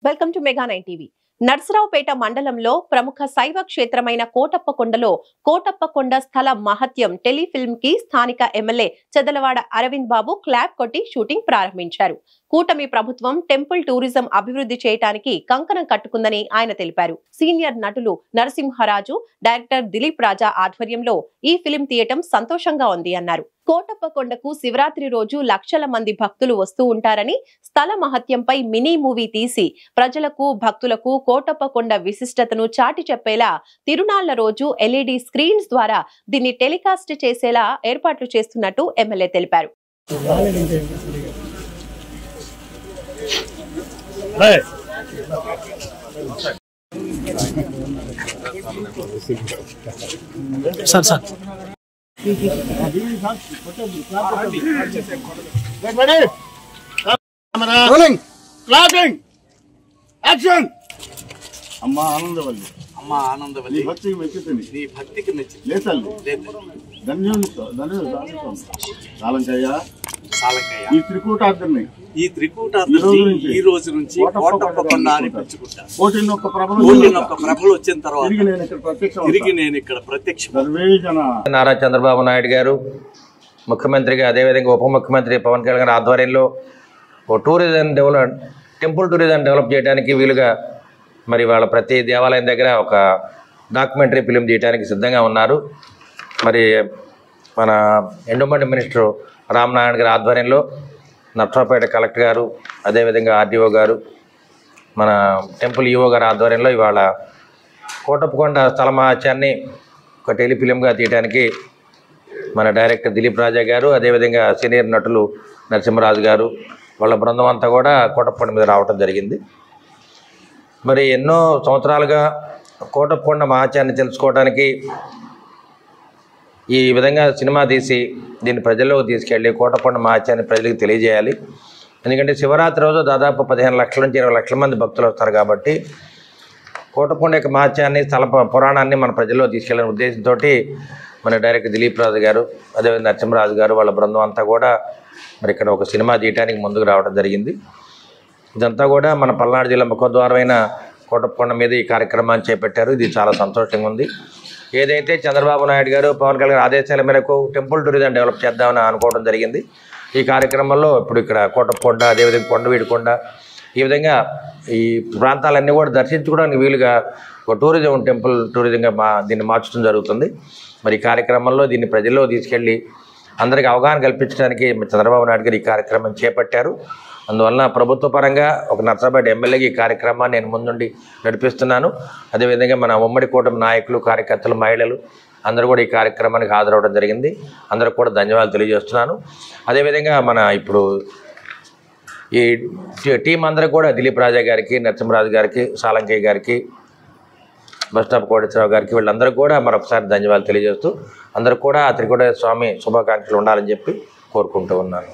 Welcome to mega 9 TV. Narasaraopet మండలంలో ప్రముఖ శైవ క్షేత్రమైన కోటప్పకొండలో కోటప్పకొండ స్థల మహత్యం టెలిఫిల్మ్ కి స్థానిక ఎమ్మెల్యే చెదలవాడ అరవింద్ బాబు క్లాప్ కొట్టి షూటింగ్ ప్రారంభించారు. కూటమి ప్రభుత్వం టెంపుల్ టూరిజం అభివృద్ధి చేయడానికి కంకణం కట్టుకుందని ఆయన తెలిపారు. సీనియర్ నటులు నరసింహరాజు, డైరెక్టర్ దిలీప్ రాజా ఆధ్వర్యంలో ఈ ఫిల్మ్ తీయటం సంతోషంగా ఉంది అన్నారు. కోటప్పకొండకు శివరాత్రి రోజు లక్షల మంది భక్తులు వస్తూ ఉంటారని, స్థల మహత్యంపై మినీ మూవీ తీసి ప్రజలకు భక్తులకు కోటప్పకొండ విశిష్టతను చాటి చెప్పేలా తిరునాళ్ల రోజు ఎల్ఈడి స్క్రీన్స్ ద్వారా దీన్ని టెలికాస్ట్ చేసేలా ఏర్పాట్లు చేస్తున్నట్టు ఎమ్మెల్యే తెలిపారు. అమ్మా ఆనందవల్లి, అమ్మా ఆనందవల్లి, భక్తికి మెచ్చుతుంది, నీ భక్తికి మెచ్చి లేతల్లి ధన్యుడు సాలకయ్య ఈ త్రికూటార్జుని ఈ త్రికూటార్జుని ఈ రోజు నుంచి కోటప్పకొండ అని పిలుచుకుంటా. కోటినొక్క ప్రభలు వచ్చిన తర్వాత తిరిగి నేను ఇక్కడ ప్రత్యక్ష. నారా చంద్రబాబు నాయుడు గారు ముఖ్యమంత్రిగా, అదేవిధంగా ఉప ముఖ్యమంత్రి పవన్ కళ్యాణ్ గారి ఆధ్వర్యంలో టెంపుల్ టూరిజం డెవలప్ చేయడానికి వీలుగా మరి వాళ్ళ ప్రతి దేవాలయం దగ్గర ఒక డాక్యుమెంటరీ ఫిలిం తీయడానికి సిద్ధంగా ఉన్నారు. మరి మన ఎండోమెంట్ మినిస్టర్ రామనారాయణ గారి ఆధ్వర్యంలో నర్సరావుపేట కలెక్టర్ గారు, అదేవిధంగా ఆర్డీఓ గారు, మన టెంపుల్ ఈఓ గారి ఆధ్వర్యంలో ఇవాళ కోటప్పకొండ స్థల మహత్యాన్ని ఒక టెలిఫిలింగా తీయడానికి మన డైరెక్టర్ దిలీప్ రాజా గారు, అదేవిధంగా సీనియర్ నటులు నరసింహరాజు గారు, వాళ్ళ బృందం అంతా కూడా కోటప్పకొండ మీద రావటం జరిగింది. మరి ఎన్నో సంవత్సరాలుగా కోటప్పకొండ మహత్యాన్ని తెలుసుకోవడానికి ఈ విధంగా సినిమా తీసి దీన్ని ప్రజల్లోకి తీసుకెళ్ళి కోటప్పకొండ మహత్యాన్ని ప్రజలకు తెలియజేయాలి. ఎందుకంటే శివరాత్రి రోజు దాదాపు 15 లక్షల నుంచి 20 లక్షల మంది భక్తులు వస్తారు కాబట్టి కోటప్పకొండ యొక్క మహత్యాన్ని, స్థల పురాణాన్ని మన ప్రజల్లో తీసుకెళ్ళిన ఉద్దేశంతో మన డైరెక్టర్ దిలీప్ రాజు గారు, అదేవిధంగా నరసింహరాజు గారు, వాళ్ళ బృందం అంతా కూడా మరి ఇక్కడ ఒక సినిమా తీయడానికి ముందుకు రావడం జరిగింది. ఇదంతా కూడా మన పల్నాడు జిల్లా ముఖద్వారమైన కోటప్పకొండ మీద ఈ కార్యక్రమాన్ని చేపట్టారు. ఇది చాలా సంతోషంగా ఉంది. ఏదైతే చంద్రబాబు నాయుడు గారు, పవన్ కళ్యాణ్ ఆదేశాల మేరకు టెంపుల్ టూరిజం డెవలప్ చేద్దామని అనుకోవడం జరిగింది. ఈ కార్యక్రమంలో ఇప్పుడు ఇక్కడ కోటప్పకొండ, అదేవిధంగా కొండవీడికొండ, ఈ విధంగా ఈ ప్రాంతాలన్నీ కూడా దర్శించుకోవడానికి వీలుగా ఒక టెంపుల్ టూరిజంగా దీన్ని మార్చడం జరుగుతుంది. మరి ఈ కార్యక్రమంలో దీన్ని ప్రజల్లో తీసుకెళ్ళి అందరికీ అవగాహన కల్పించడానికి చంద్రబాబు నాయుడు గారు ఈ కార్యక్రమం చేపట్టారు. అందువలన ప్రభుత్వ పరంగా ఒక నర్సరావుపేట ఎమ్మెల్యేగా ఈ కార్యక్రమాన్ని నేను ముందుండి నడిపిస్తున్నాను. అదేవిధంగా మన ఉమ్మడి కూటమి నాయకులు, కార్యకర్తలు, మహిళలు అందరూ కూడా ఈ కార్యక్రమానికి హాజరవడం జరిగింది. అందరికి కూడా ధన్యవాదాలు తెలియజేస్తున్నాను. అదేవిధంగా మన ఇప్పుడు ఈ టీం అందరూ కూడా దిలీప్ రాజా గారికి, నరసింహరాజు గారికి, సాలంకయ్య గారికి, బస్టాప్ కోటేశ్వరరావు గారికి, వీళ్ళందరూ కూడా మరొకసారి ధన్యవాదాలు తెలియజేస్తూ అందరూ కూడా త్రికూట స్వామి శుభాకాంక్షలు ఉండాలని చెప్పి కోరుకుంటూ ఉన్నాను.